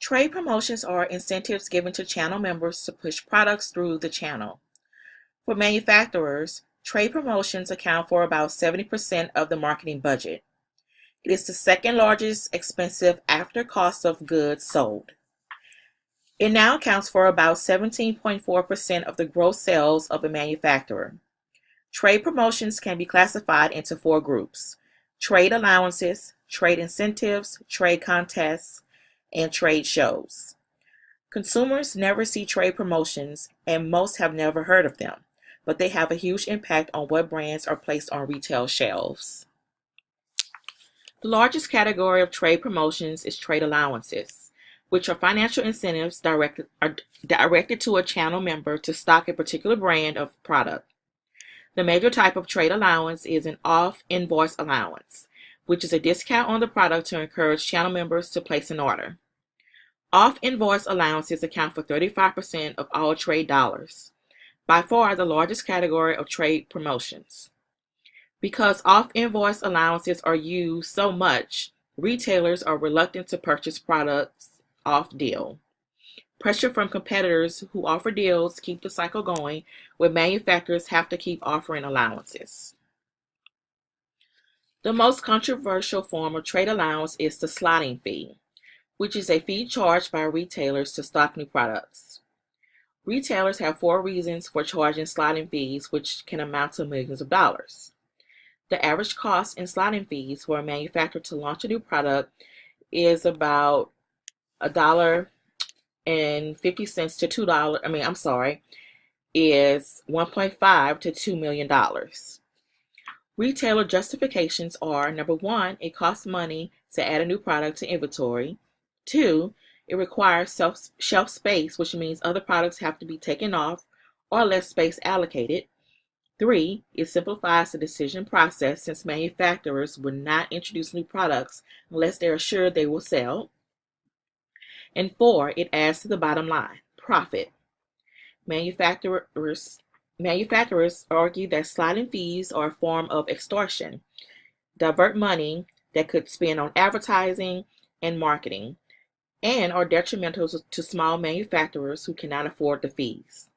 Trade promotions are incentives given to channel members to push products through the channel. For manufacturers, trade promotions account for about 70% of the marketing budget. It is the second largest expense after cost of goods sold. It now accounts for about 17.4% of the gross sales of a manufacturer. Trade promotions can be classified into four groups: trade allowances, trade incentives, trade contests, and trade shows. Consumers never see trade promotions, and most have never heard of them, but they have a huge impact on what brands are placed on retail shelves. The largest category of trade promotions is trade allowances, which are financial incentives directed to a channel member to stock a particular brand of product. The major type of trade allowance is an off-invoice allowance, which is a discount on the product to encourage channel members to place an order. Off-invoice allowances account for 35% of all trade dollars, by far the largest category of trade promotions. Because off-invoice allowances are used so much, retailers are reluctant to purchase products off-deal. Pressure from competitors who offer deals keep the cycle going, where manufacturers have to keep offering allowances. The most controversial form of trade allowance is the slotting fee, which is a fee charged by retailers to stock new products. Retailers have four reasons for charging slotting fees, which can amount to millions of dollars. The average cost in slotting fees for a manufacturer to launch a new product is about $1.50 to $2. Is $1.5 to $2 million. Retailer justifications are: number one, it costs money to add a new product to inventory. Two, it requires shelf space, which means other products have to be taken off or less space allocated. Three, it simplifies the decision process since manufacturers will not introduce new products unless they are sure they will sell. And four, it adds to the bottom line, profit. Manufacturers argue that slotting fees are a form of extortion, divert money that could spend on advertising and marketing, and are detrimental to small manufacturers who cannot afford the fees.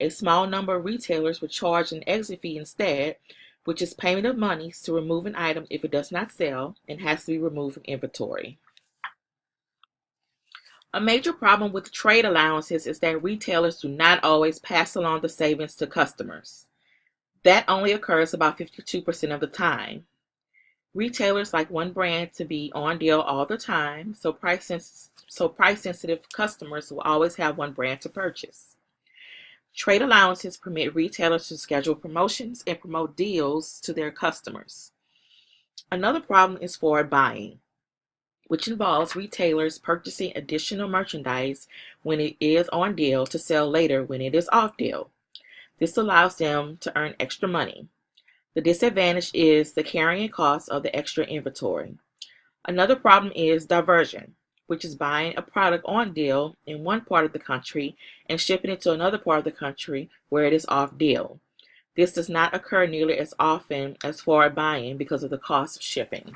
A small number of retailers will charge an exit fee instead, which is payment of money to remove an item if it does not sell and has to be removed from inventory. A major problem with trade allowances is that retailers do not always pass along the savings to customers. That only occurs about 52% of the time. Retailers like one brand to be on deal all the time, so price-sensitive customers will always have one brand to purchase. Trade allowances permit retailers to schedule promotions and promote deals to their customers. Another problem is forward buying, which involves retailers purchasing additional merchandise when it is on deal to sell later when it is off deal. This allows them to earn extra money. The disadvantage is the carrying cost of the extra inventory. Another problem is diversion, which is buying a product on deal in one part of the country and shipping it to another part of the country where it is off deal. This does not occur nearly as often as forward buying because of the cost of shipping.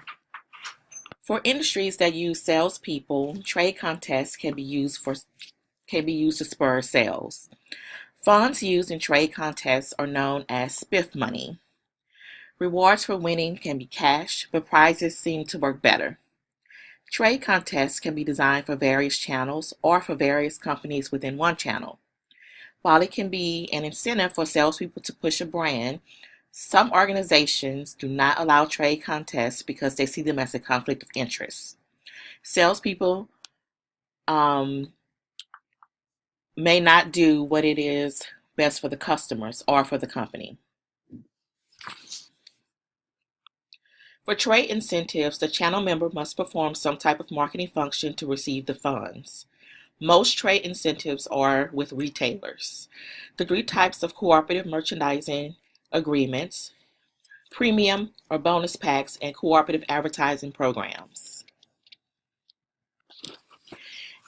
For industries that use salespeople, trade contests can be used to spur sales. Funds used in trade contests are known as spiff money. Rewards for winning can be cash, but prizes seem to work better. Trade contests can be designed for various channels or for various companies within one channel. While it can be an incentive for salespeople to push a brand, some organizations do not allow trade contests because they see them as a conflict of interest. Salespeople may not do what it is best for the customers or for the company. For trade incentives, the channel member must perform some type of marketing function to receive the funds. Most trade incentives are with retailers. The three types of cooperative merchandising agreements: premium or bonus packs, and cooperative advertising programs.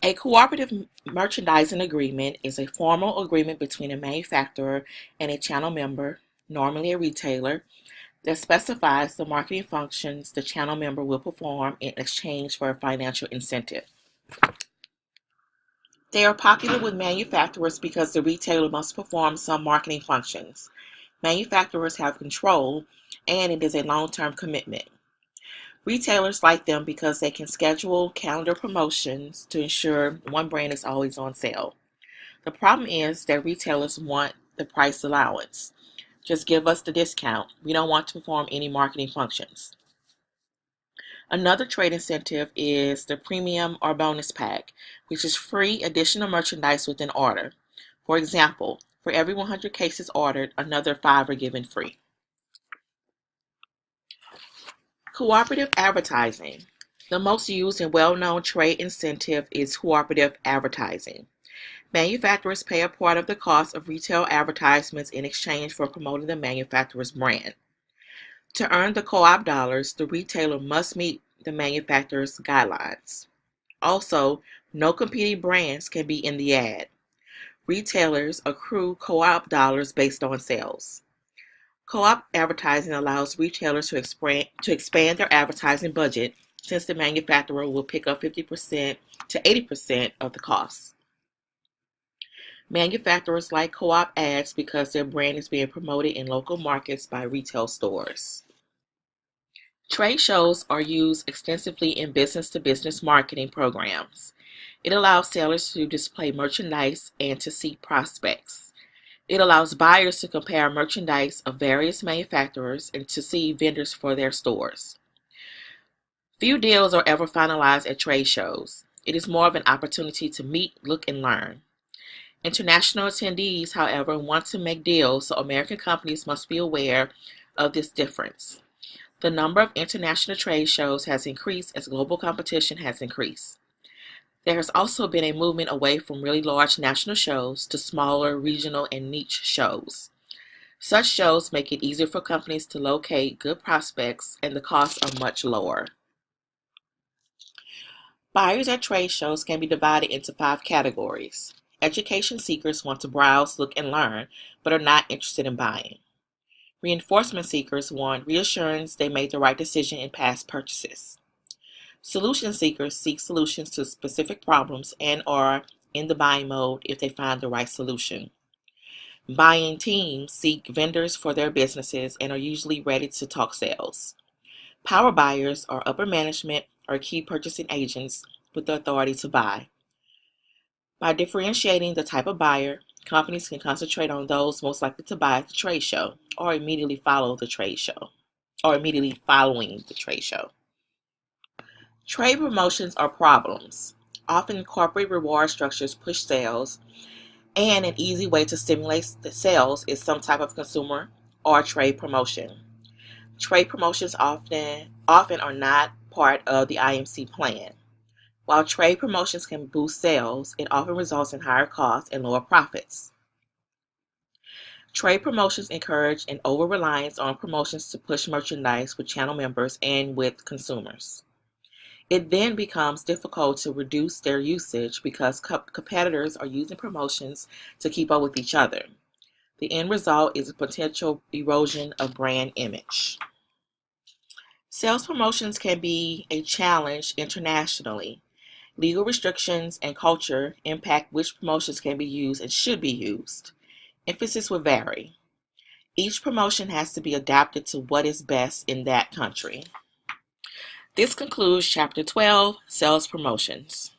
A cooperative merchandising agreement is a formal agreement between a manufacturer and a channel member, normally a retailer, that specifies the marketing functions the channel member will perform in exchange for a financial incentive. They are popular with manufacturers because the retailer must perform some marketing functions. Manufacturers have control, and it is a long-term commitment. Retailers like them because they can schedule calendar promotions to ensure one brand is always on sale. The problem is that retailers want the price allowance. Just give us the discount. We don't want to perform any marketing functions. Another trade incentive is the premium or bonus pack, which is free additional merchandise with an order. For example, for every 100 cases ordered, another 5 are given free. Cooperative advertising. The most used and well-known trade incentive is cooperative advertising. Manufacturers pay a part of the cost of retail advertisements in exchange for promoting the manufacturer's brand. To earn the co-op dollars, the retailer must meet the manufacturer's guidelines. Also, no competing brands can be in the ad. Retailers accrue co-op dollars based on sales. Co-op advertising allows retailers to expand their advertising budget, since the manufacturer will pick up 50% to 80% of the costs. Manufacturers like co-op ads because their brand is being promoted in local markets by retail stores. Trade shows are used extensively in business-to-business marketing programs. It allows sellers to display merchandise and to see prospects. It allows buyers to compare merchandise of various manufacturers and to see vendors for their stores. Few deals are ever finalized at trade shows. It is more of an opportunity to meet, look, and learn. International attendees, however, want to make deals, so American companies must be aware of this difference. The number of international trade shows has increased as global competition has increased. There has also been a movement away from really large national shows to smaller regional and niche shows. Such shows make it easier for companies to locate good prospects, and the costs are much lower. Buyers at trade shows can be divided into 5 categories. Education seekers want to browse, look, and learn, but are not interested in buying. Reinforcement seekers want reassurance they made the right decision in past purchases. Solution seekers seek solutions to specific problems and are in the buying mode if they find the right solution. Buying teams seek vendors for their businesses and are usually ready to talk sales. Power buyers are upper management or key purchasing agents with the authority to buy. By differentiating the type of buyer, companies can concentrate on those most likely to buy at the trade show or immediately following the trade show. Trade promotions are problems. Often corporate reward structures push sales, and an easy way to stimulate the sales is some type of consumer or trade promotion. Trade promotions often are not part of the IMC plan. While trade promotions can boost sales, it often results in higher costs and lower profits. Trade promotions encourage an over-reliance on promotions to push merchandise with channel members and with consumers. It then becomes difficult to reduce their usage because competitors are using promotions to keep up with each other. The end result is a potential erosion of brand image. Sales promotions can be a challenge internationally. Legal restrictions and culture impact which promotions can be used and should be used. Emphasis will vary. Each promotion has to be adapted to what is best in that country. This concludes Chapter 12, Sales Promotions.